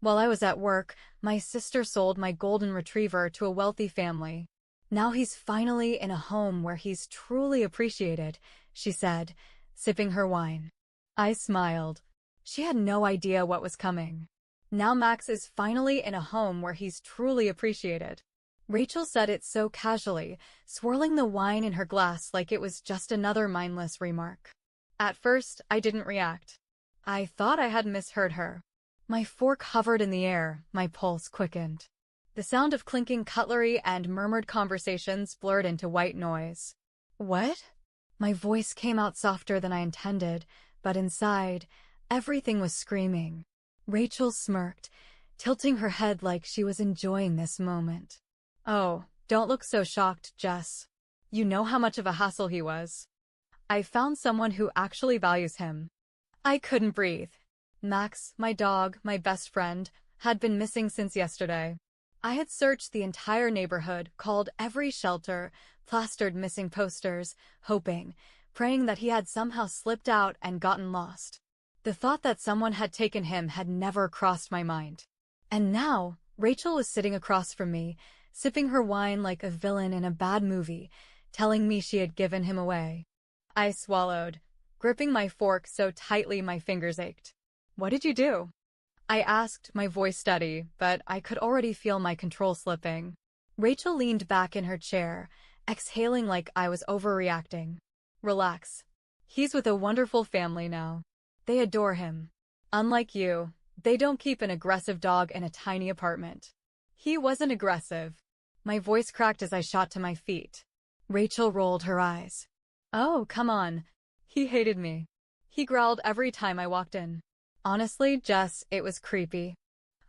While I was at work, my sister sold my golden retriever to a wealthy family. Now he's finally in a home where he's truly appreciated, she said, sipping her wine. I smiled. She had no idea what was coming. Now Max is finally in a home where he's truly appreciated. Rachel said it so casually, swirling the wine in her glass like it was just another mindless remark. At first, I didn't react. I thought I had misheard her. My fork hovered in the air, my pulse quickened. The sound of clinking cutlery and murmured conversations blurred into white noise. What? My voice came out softer than I intended, but inside, everything was screaming. Rachel smirked, tilting her head like she was enjoying this moment. Oh, don't look so shocked, Jess. You know how much of a hassle he was. I found someone who actually values him. I couldn't breathe. Max, my dog, my best friend, had been missing since yesterday. I had searched the entire neighborhood, called every shelter, plastered missing posters, hoping, praying that he had somehow slipped out and gotten lost. The thought that someone had taken him had never crossed my mind. And now, Rachel was sitting across from me, sipping her wine like a villain in a bad movie, telling me she had given him away. I swallowed, gripping my fork so tightly my fingers ached. What did you do? I asked, my voice steady, but I could already feel my control slipping. Rachel leaned back in her chair, exhaling like I was overreacting. Relax. He's with a wonderful family now. They adore him. Unlike you, they don't keep an aggressive dog in a tiny apartment. He wasn't aggressive. My voice cracked as I shot to my feet. Rachel rolled her eyes. Oh, come on. He hated me. He growled every time I walked in. Honestly, Jess, it was creepy.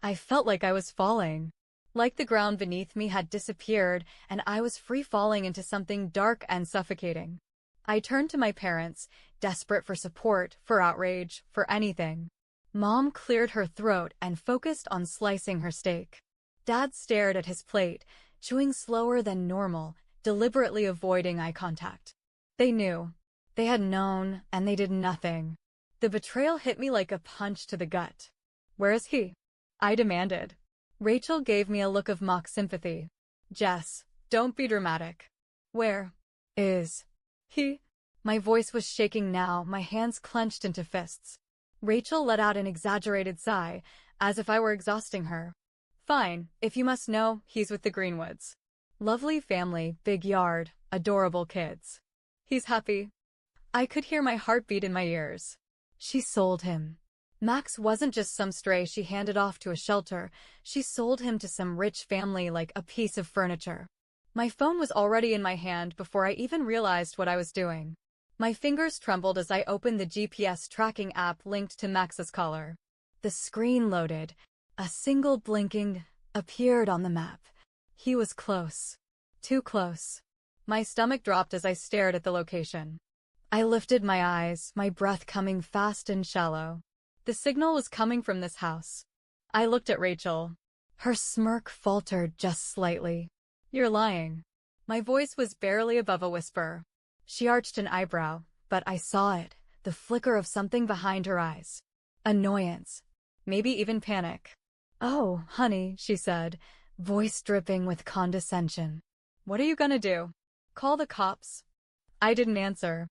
I felt like I was falling. Like the ground beneath me had disappeared and I was free falling into something dark and suffocating. I turned to my parents, desperate for support, for outrage, for anything. Mom cleared her throat and focused on slicing her steak. Dad stared at his plate, chewing slower than normal, deliberately avoiding eye contact. They knew. They had known, and they did nothing. The betrayal hit me like a punch to the gut. Where is he? I demanded. Rachel gave me a look of mock sympathy. Jess, don't be dramatic. Where is he? My voice was shaking now, my hands clenched into fists. Rachel let out an exaggerated sigh, as if I were exhausting her. Fine, if you must know, he's with the Greenwoods. Lovely family, big yard, adorable kids. He's happy. I could hear my heartbeat in my ears. She sold him. Max wasn't just some stray she handed off to a shelter, she sold him to some rich family like a piece of furniture. My phone was already in my hand before I even realized what I was doing. My fingers trembled as I opened the GPS tracking app linked to Max's collar. The screen loaded. A single blinking appeared on the map. He was close. Too close. My stomach dropped as I stared at the location. I lifted my eyes, my breath coming fast and shallow. The signal was coming from this house. I looked at Rachel. Her smirk faltered just slightly. You're lying. My voice was barely above a whisper. She arched an eyebrow, but I saw it, the flicker of something behind her eyes. Annoyance. Maybe even panic. Oh, honey, she said, voice dripping with condescension. What are you gonna do? Call the cops? I didn't answer.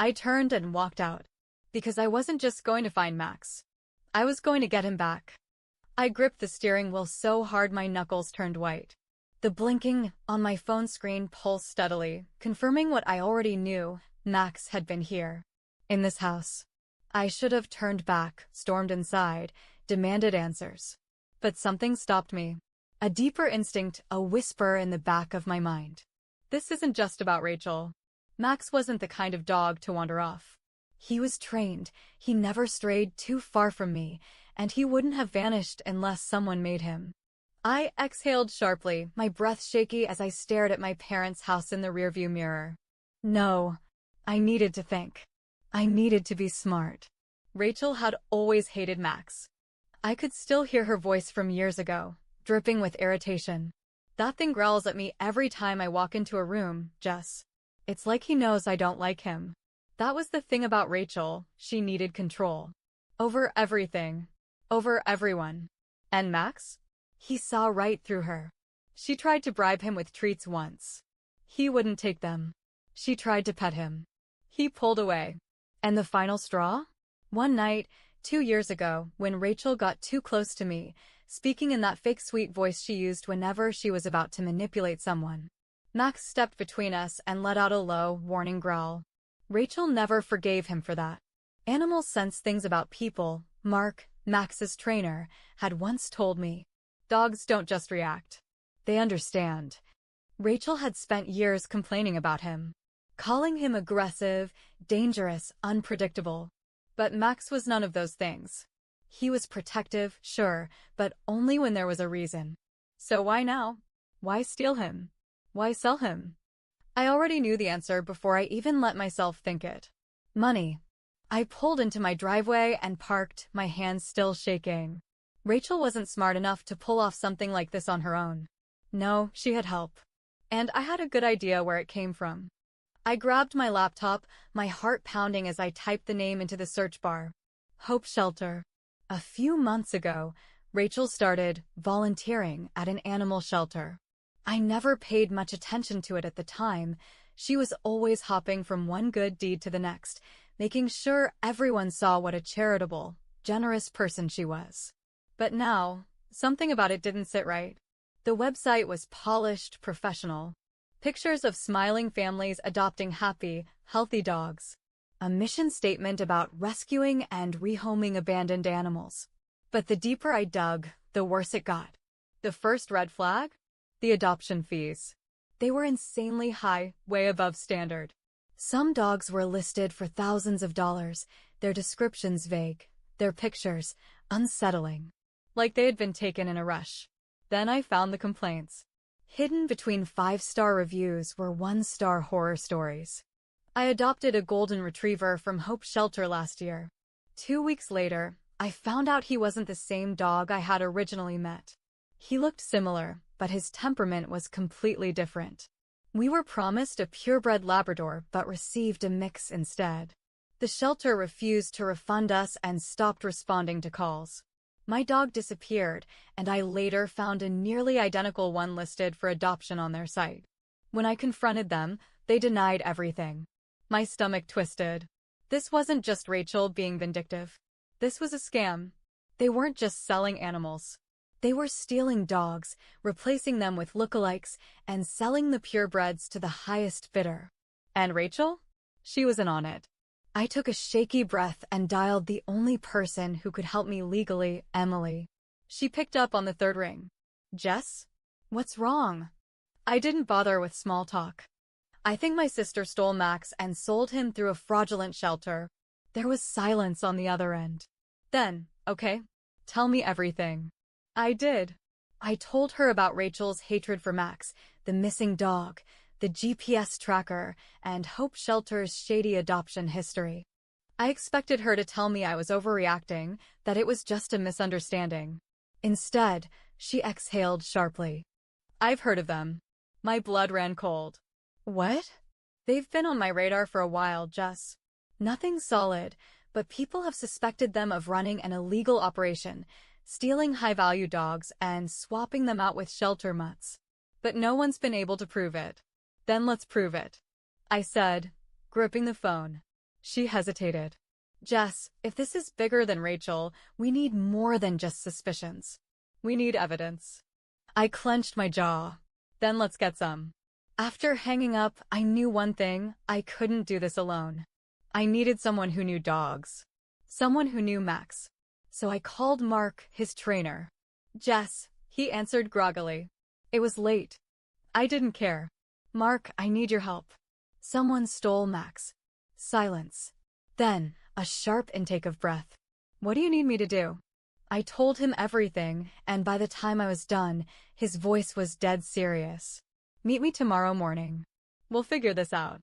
I turned and walked out. Because I wasn't just going to find Max. I was going to get him back. I gripped the steering wheel so hard my knuckles turned white. The blinking on my phone screen pulsed steadily, confirming what I already knew. Max had been here. In this house. I should have turned back, stormed inside, demanded answers. But something stopped me. A deeper instinct, a whisper in the back of my mind. This isn't just about Rachel. Max wasn't the kind of dog to wander off. He was trained, he never strayed too far from me, and he wouldn't have vanished unless someone made him. I exhaled sharply, my breath shaky as I stared at my parents' house in the rearview mirror. No. I needed to think. I needed to be smart. Rachel had always hated Max. I could still hear her voice from years ago, dripping with irritation. That thing growls at me every time I walk into a room, Jess. It's like he knows I don't like him. That was the thing about Rachel, she needed control. Over everything. Over everyone. And Max? He saw right through her. She tried to bribe him with treats once. He wouldn't take them. She tried to pet him. He pulled away. And the final straw? One night, 2 years ago, when Rachel got too close to me, speaking in that fake sweet voice she used whenever she was about to manipulate someone. Max stepped between us and let out a low, warning growl. Rachel never forgave him for that. Animals sense things about people, Mark, Max's trainer, had once told me. Dogs don't just react. They understand. Rachel had spent years complaining about him, calling him aggressive, dangerous, unpredictable. But Max was none of those things. He was protective, sure, but only when there was a reason. So why now? Why steal him? Why sell him? I already knew the answer before I even let myself think it. Money. I pulled into my driveway and parked, my hands still shaking. Rachel wasn't smart enough to pull off something like this on her own. No, she had help. And I had a good idea where it came from. I grabbed my laptop, my heart pounding as I typed the name into the search bar. Hope Shelter. A few months ago, Rachel started volunteering at an animal shelter. I never paid much attention to it at the time. She was always hopping from one good deed to the next, making sure everyone saw what a charitable, generous person she was. But now, something about it didn't sit right. The website was polished, professional. Pictures of smiling families adopting happy, healthy dogs. A mission statement about rescuing and rehoming abandoned animals. But the deeper I dug, the worse it got. The first red flag? The adoption fees. They were insanely high, way above standard. Some dogs were listed for thousands of dollars, their descriptions vague, their pictures unsettling, like they had been taken in a rush. Then I found the complaints. Hidden between 5-star reviews were 1-star horror stories. I adopted a golden retriever from Hope Shelter last year. 2 weeks later, I found out he wasn't the same dog I had originally met. He looked similar, but his temperament was completely different. We were promised a purebred Labrador but received a mix instead. The shelter refused to refund us and stopped responding to calls. My dog disappeared, and I later found a nearly identical one listed for adoption on their site. When I confronted them, they denied everything. My stomach twisted. This wasn't just Rachel being vindictive. This was a scam. They weren't just selling animals. They were stealing dogs, replacing them with lookalikes, and selling the purebreds to the highest bidder. And Rachel? She was in on it. I took a shaky breath and dialed the only person who could help me legally, Emily. She picked up on the third ring. Jess? What's wrong? I didn't bother with small talk. I think my sister stole Max and sold him through a fraudulent shelter. There was silence on the other end. Then, okay, tell me everything. I did. I told her about Rachel's hatred for Max, the missing dog, the GPS tracker, and Hope Shelter's shady adoption history. I expected her to tell me I was overreacting, that it was just a misunderstanding. Instead, she exhaled sharply. I've heard of them. My blood ran cold. What? They've been on my radar for a while, Jess. Nothing solid, but people have suspected them of running an illegal operation, stealing high-value dogs and swapping them out with shelter mutts. But no one's been able to prove it. Then let's prove it, I said, gripping the phone. She hesitated. Jess, if this is bigger than Rachel, we need more than just suspicions. We need evidence. I clenched my jaw. Then let's get some. After hanging up, I knew one thing: I couldn't do this alone. I needed someone who knew dogs. Someone who knew Max. So I called Mark, his trainer. Jess, he answered groggily. It was late. I didn't care. Mark, I need your help. Someone stole Max. Silence. Then, a sharp intake of breath. What do you need me to do? I told him everything, and by the time I was done, his voice was dead serious. Meet me tomorrow morning. We'll figure this out.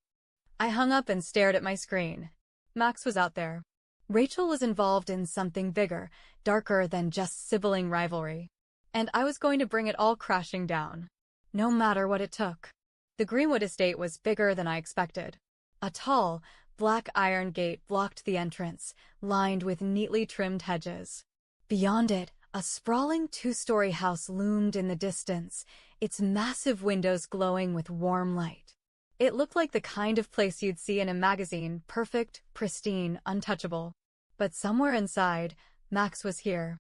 I hung up and stared at my screen. Max was out there. Rachel was involved in something bigger, darker than just sibling rivalry. And I was going to bring it all crashing down. No matter what it took. The Greenwood estate was bigger than I expected. A tall, black iron gate blocked the entrance, lined with neatly trimmed hedges. Beyond it, A sprawling two-story house loomed in the distance, its massive windows glowing with warm light. It looked like the kind of place you'd see in a magazine, perfect, pristine, untouchable. But somewhere inside, Max was here.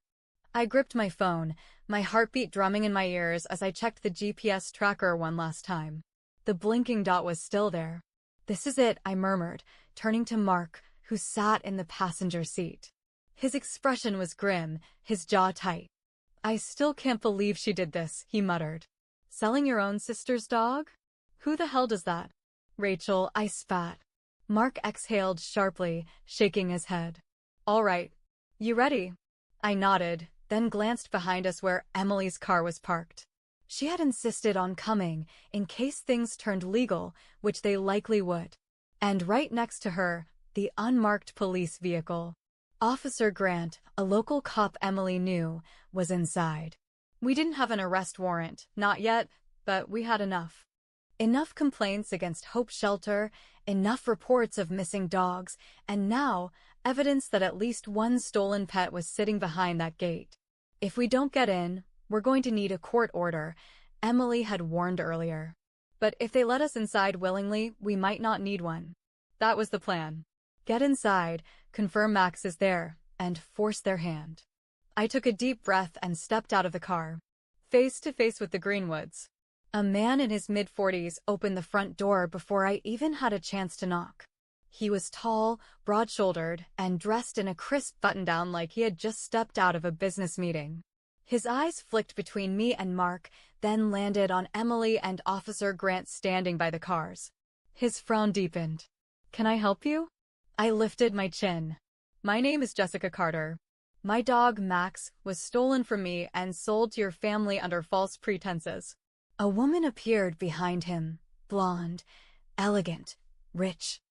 I gripped my phone, my heartbeat drumming in my ears as I checked the GPS tracker one last time. The blinking dot was still there. "This is it," I murmured, turning to Mark, who sat in the passenger seat. His expression was grim, his jaw tight. "I still can't believe she did this," he muttered. "Selling your own sister's dog? Who the hell does that?" "Rachel," I spat. Mark exhaled sharply, shaking his head. "All right. You ready?" I nodded, then glanced behind us where Emily's car was parked. She had insisted on coming in case things turned legal, which they likely would. And right next to her, the unmarked police vehicle. Officer Grant, a local cop Emily knew, was inside. We didn't have an arrest warrant, not yet, but we had enough. Enough complaints against Hope Shelter, enough reports of missing dogs, and now, evidence that at least one stolen pet was sitting behind that gate. "If we don't get in, we're going to need a court order," Emily had warned earlier. "But if they let us inside willingly, we might not need one." That was the plan. Get inside, confirm Max is there, and force their hand. I took a deep breath and stepped out of the car. Face to face with the Greenwoods. A man in his mid-40s opened the front door before I even had a chance to knock. He was tall, broad-shouldered, and dressed in a crisp button-down like he had just stepped out of a business meeting. His eyes flicked between me and Mark, then landed on Emily and Officer Grant standing by the cars. His frown deepened. "Can I help you?" I lifted my chin. "My name is Jessica Carter. My dog, Max, was stolen from me and sold to your family under false pretenses." A woman appeared behind him, blonde, elegant, rich.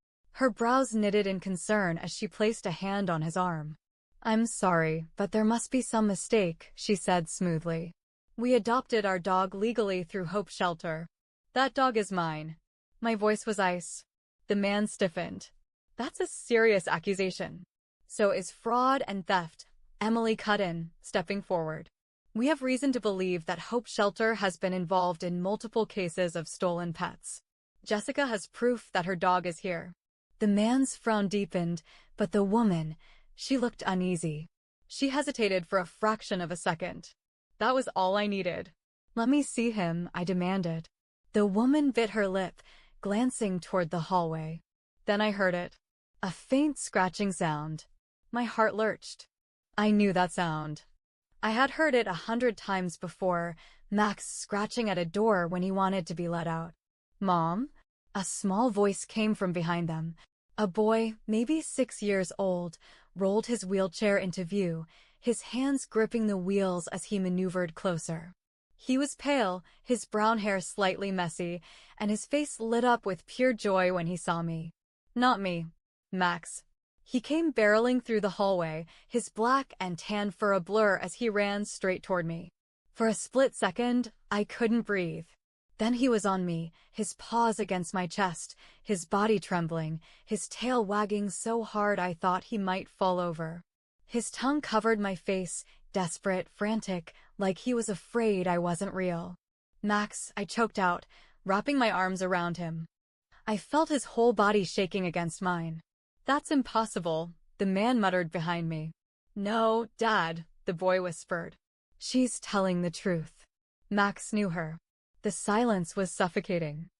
Her brows knitted in concern as she placed a hand on his arm. "I'm sorry, but there must be some mistake," she said smoothly. "We adopted our dog legally through Hope Shelter. That dog is mine." My voice was ice. The man stiffened. "That's a serious accusation." "So is fraud and theft," Emily cut in, stepping forward. "We have reason to believe that Hope Shelter has been involved in multiple cases of stolen pets. Jessica has proof that her dog is here." The man's frown deepened, but the woman, she looked uneasy. She hesitated for a fraction of a second. That was all I needed. "Let me see him," I demanded. The woman bit her lip, glancing toward the hallway. Then I heard it. A faint scratching sound. My heart lurched. I knew that sound. I had heard it 100 times before, Max scratching at a door when he wanted to be let out. "Mom?" A small voice came from behind them. A boy, maybe 6 years old, rolled his wheelchair into view, his hands gripping the wheels as he maneuvered closer. He was pale, his brown hair slightly messy, and his face lit up with pure joy when he saw me. "Not me. Max." He came barreling through the hallway, his black and tan fur a blur as he ran straight toward me. For a split second, I couldn't breathe. Then he was on me, his paws against my chest, his body trembling, his tail wagging so hard I thought he might fall over. His tongue covered my face, desperate, frantic, like he was afraid I wasn't real. "Max," I choked out, wrapping my arms around him. I felt his whole body shaking against mine. "That's impossible," the man muttered behind me. "No, Dad," the boy whispered. "She's telling the truth." Max knew her. The silence was suffocating.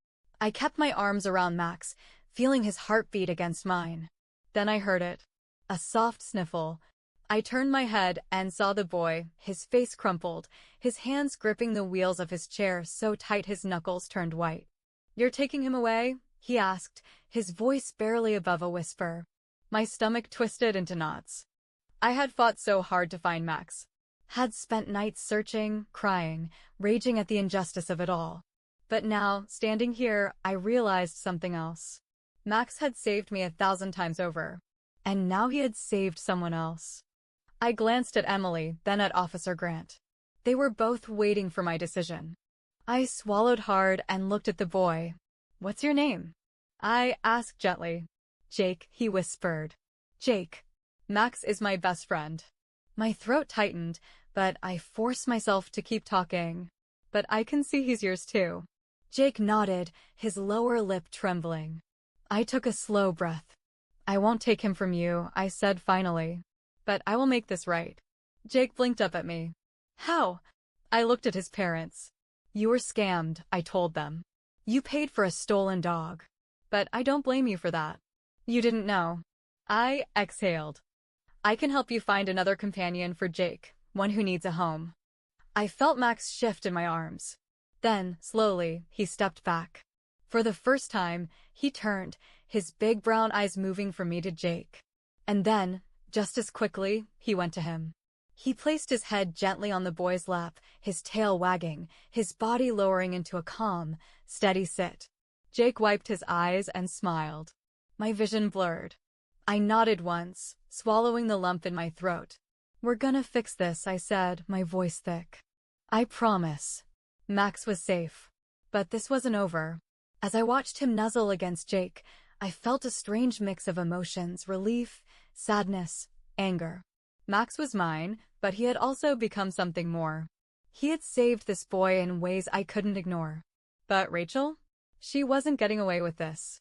I kept my arms around Max, feeling his heartbeat against mine. Then I heard it. A soft sniffle. I turned my head and saw the boy, his face crumpled, his hands gripping the wheels of his chair so tight his knuckles turned white. "You're taking him away?" he asked, his voice barely above a whisper. My stomach twisted into knots. I had fought so hard to find Max. Had spent nights searching, crying, raging at the injustice of it all. But now, standing here, I realized something else. Max had saved me 1,000 times over. And now he had saved someone else. I glanced at Emily, then at Officer Grant. They were both waiting for my decision. I swallowed hard and looked at the boy. "What's your name?" I asked gently. "Jake," he whispered. "Jake. Max is my best friend." My throat tightened, but I force myself to keep talking. But I can see he's yours too. Jake nodded, his lower lip trembling. I took a slow breath. I won't take him from you, I said finally. But I will make this right. Jake blinked up at me. How? I looked at his parents. You were scammed, I told them. You paid for a stolen dog. But I don't blame you for that. You didn't know. I exhaled. I can help you find another companion for Jake, one who needs a home. I felt Max shift in my arms. Then, slowly, he stepped back. For the first time, he turned, his big brown eyes moving from me to Jake. And then, just as quickly, he went to him. He placed his head gently on the boy's lap, his tail wagging, his body lowering into a calm, steady sit. Jake wiped his eyes and smiled. My vision blurred. I nodded once, swallowing the lump in my throat. We're gonna fix this, I said, my voice thick. I promise. Max was safe. But this wasn't over. As I watched him nuzzle against Jake, I felt a strange mix of emotions, relief, sadness, anger. Max was mine, but he had also become something more. He had saved this boy in ways I couldn't ignore. But Rachel? She wasn't getting away with this.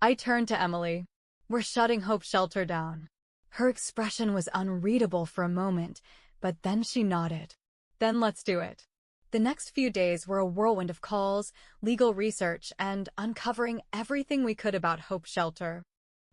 I turned to Emily. We're shutting Hope Shelter down. Her expression was unreadable for a moment, but then she nodded. Then let's do it. The next few days were a whirlwind of calls, legal research, and uncovering everything we could about Hope Shelter.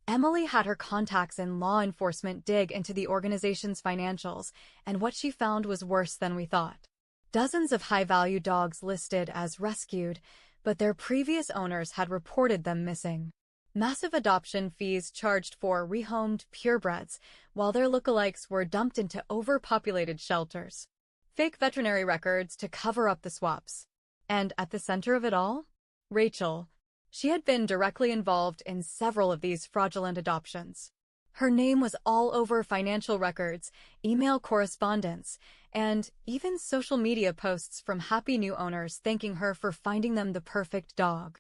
Emily had her contacts in law enforcement dig into the organization's financials, and what she found was worse than we thought. Dozens of high-value dogs listed as rescued, but their previous owners had reported them missing. Massive adoption fees charged for rehomed purebreds, while their lookalikes were dumped into overpopulated shelters. Fake veterinary records to cover up the swaps. And at the center of it all? Rachel. She had been directly involved in several of these fraudulent adoptions. Her name was all over financial records, email correspondence, and even social media posts from happy new owners thanking her for finding them the perfect dog.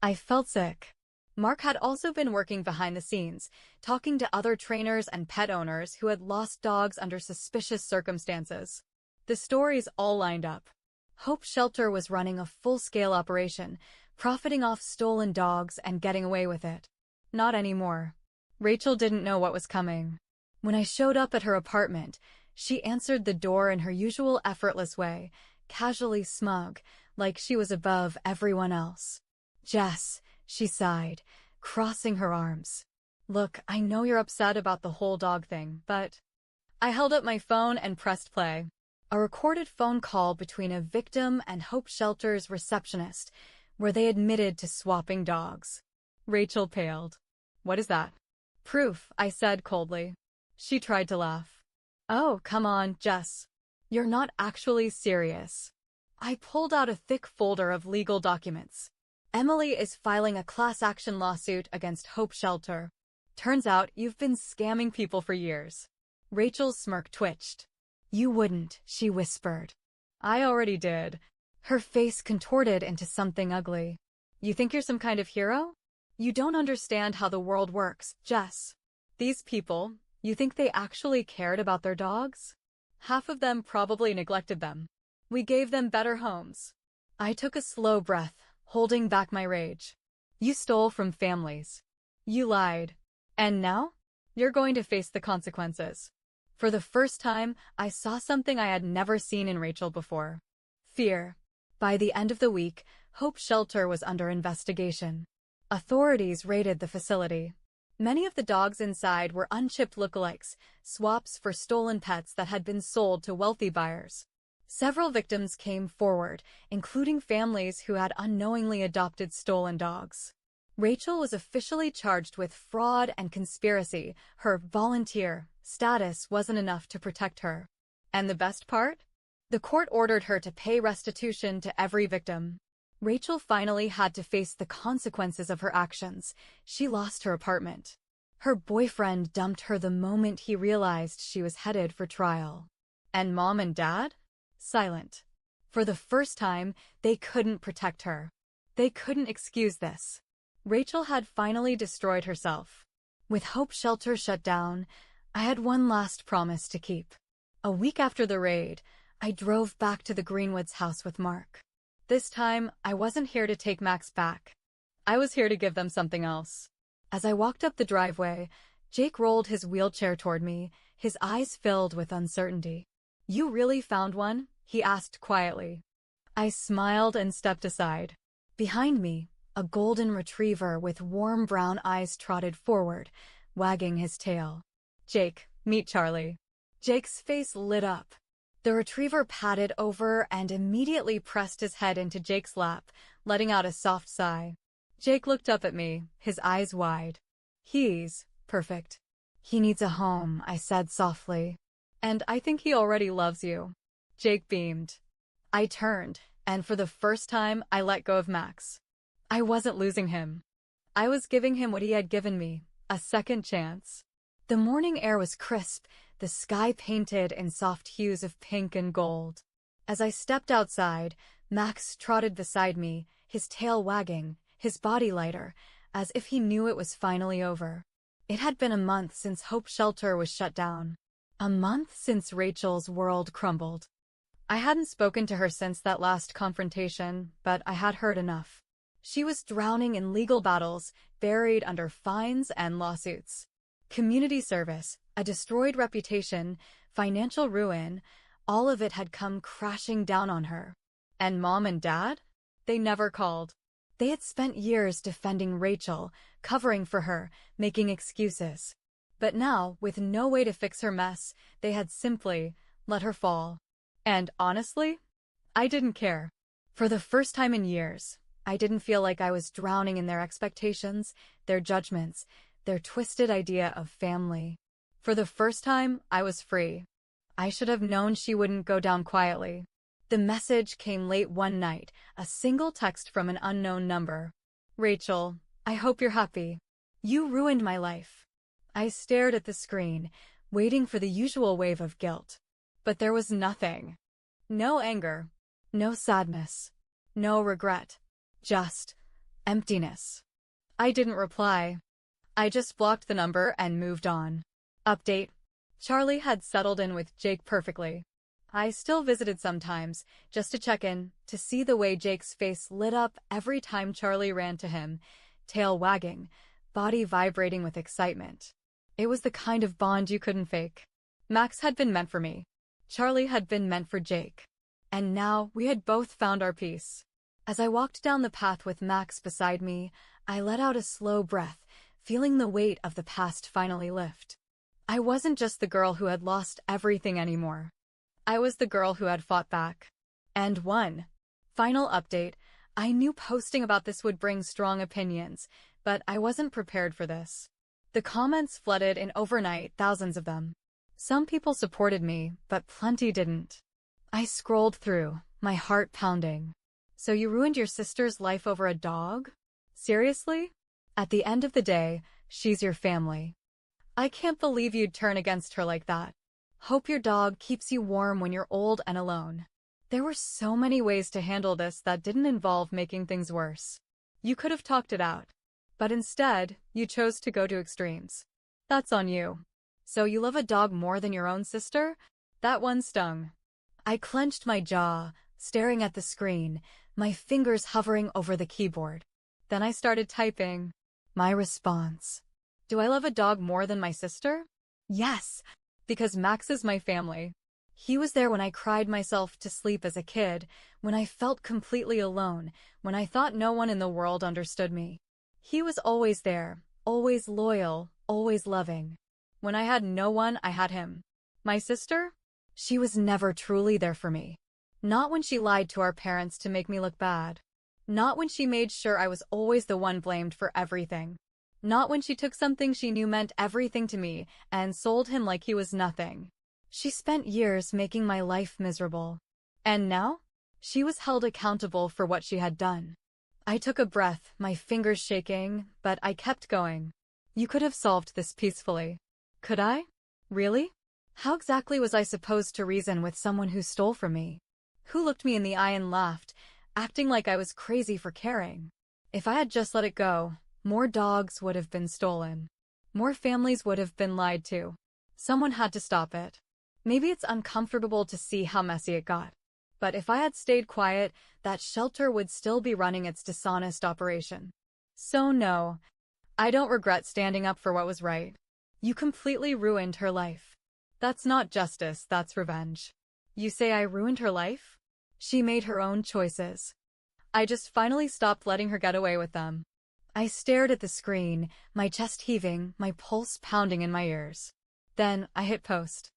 I felt sick. Mark had also been working behind the scenes, talking to other trainers and pet owners who had lost dogs under suspicious circumstances. The stories all lined up. Hope Shelter was running a full-scale operation, profiting off stolen dogs and getting away with it. Not anymore. Rachel didn't know what was coming. When I showed up at her apartment, she answered the door in her usual effortless way, casually smug, like she was above everyone else. Jess, she sighed, crossing her arms. Look, I know you're upset about the whole dog thing, but... I held up my phone and pressed play. A recorded phone call between a victim and Hope Shelter's receptionist, where they admitted to swapping dogs. Rachel paled. What is that? Proof, I said coldly. She tried to laugh. Oh, come on, Jess. You're not actually serious. I pulled out a thick folder of legal documents. Emily is filing a class action lawsuit against Hope Shelter. Turns out you've been scamming people for years. Rachel's smirk twitched. You wouldn't, she whispered. I already did. Her face contorted into something ugly. You think you're some kind of hero? You don't understand how the world works, Jess. These people, you think they actually cared about their dogs? Half of them probably neglected them. We gave them better homes. I took a slow breath, holding back my rage. You stole from families. You lied. And now? You're going to face the consequences. For the first time, I saw something I had never seen in Rachel before. Fear. By the end of the week, Hope Shelter was under investigation. Authorities raided the facility. Many of the dogs inside were unchipped lookalikes, swaps for stolen pets that had been sold to wealthy buyers. Several victims came forward, including families who had unknowingly adopted stolen dogs. Rachel was officially charged with fraud and conspiracy. Her volunteer status wasn't enough to protect her. And the best part? The court ordered her to pay restitution to every victim. Rachel finally had to face the consequences of her actions. She lost her apartment. Her boyfriend dumped her the moment he realized she was headed for trial. And Mom and Dad? Silent. For the first time, they couldn't protect her. They couldn't excuse this. Rachel had finally destroyed herself. With Hope Shelter shut down, I had one last promise to keep. A week after the raid, I drove back to the Greenwoods house with Mark. This time, I wasn't here to take Max back. I was here to give them something else. As I walked up the driveway, Jake rolled his wheelchair toward me, his eyes filled with uncertainty. "You really found one?" he asked quietly. I smiled and stepped aside. Behind me, a golden retriever with warm brown eyes trotted forward, wagging his tail. "Jake, meet Charlie." Jake's face lit up. The retriever padded over and immediately pressed his head into Jake's lap, letting out a soft sigh. Jake looked up at me, his eyes wide. "He's perfect. He needs a home," I said softly. "And I think he already loves you." Jake beamed. I turned, and for the first time, I let go of Max. I wasn't losing him. I was giving him what he had given me, a second chance. The morning air was crisp, the sky painted in soft hues of pink and gold. As I stepped outside, Max trotted beside me, his tail wagging, his body lighter, as if he knew it was finally over. It had been a month since Hope Shelter was shut down. A month since Rachel's world crumbled. I hadn't spoken to her since that last confrontation, but I had heard enough. She was drowning in legal battles, buried under fines and lawsuits. Community service, a destroyed reputation, financial ruin, all of it had come crashing down on her. And Mom and Dad? They never called. They had spent years defending Rachel, covering for her, making excuses. But now, with no way to fix her mess, they had simply let her fall. And honestly, I didn't care. For the first time in years, I didn't feel like I was drowning in their expectations, their judgments, their twisted idea of family. For the first time, I was free. I should have known she wouldn't go down quietly. The message came late one night, a single text from an unknown number. "Rachel, I hope you're happy. You ruined my life." I stared at the screen, waiting for the usual wave of guilt. But there was nothing. No anger, no sadness, no regret, just emptiness. I didn't reply. I just blocked the number and moved on. Update: Charlie had settled in with Jake perfectly. I still visited sometimes, just to check in, to see the way Jake's face lit up every time Charlie ran to him, tail wagging, body vibrating with excitement. It was the kind of bond you couldn't fake. Max had been meant for me. Charlie had been meant for Jake. And now we had both found our peace. As I walked down the path with Max beside me, I let out a slow breath, feeling the weight of the past finally lift. I wasn't just the girl who had lost everything anymore. I was the girl who had fought back. And won. Final update: I knew posting about this would bring strong opinions, but I wasn't prepared for this. The comments flooded in overnight, thousands of them. Some people supported me, but plenty didn't. I scrolled through, my heart pounding. "So you ruined your sister's life over a dog? Seriously? At the end of the day, she's your family. I can't believe you'd turn against her like that. Hope your dog keeps you warm when you're old and alone." There were so many ways to handle this that didn't involve making things worse. You could have talked it out. But instead, you chose to go to extremes. That's on you. "So you love a dog more than your own sister?" That one stung. I clenched my jaw, staring at the screen, my fingers hovering over the keyboard. Then I started typing. My response. Do I love a dog more than my sister? Yes, because Max is my family. He was there when I cried myself to sleep as a kid, when I felt completely alone, when I thought no one in the world understood me. He was always there, always loyal, always loving. When I had no one, I had him. My sister? She was never truly there for me. Not when she lied to our parents to make me look bad. Not when she made sure I was always the one blamed for everything. Not when she took something she knew meant everything to me and sold him like he was nothing. She spent years making my life miserable. And now? She was held accountable for what she had done. I took a breath, my fingers shaking, but I kept going. You could have solved this peacefully. Could I? Really? How exactly was I supposed to reason with someone who stole from me? Who looked me in the eye and laughed, acting like I was crazy for caring? If I had just let it go, more dogs would have been stolen. More families would have been lied to. Someone had to stop it. Maybe it's uncomfortable to see how messy it got. But if I had stayed quiet, that shelter would still be running its dishonest operation. So no, I don't regret standing up for what was right. You completely ruined her life. That's not justice, that's revenge. You say I ruined her life? She made her own choices. I just finally stopped letting her get away with them. I stared at the screen, my chest heaving, my pulse pounding in my ears. Then I hit post.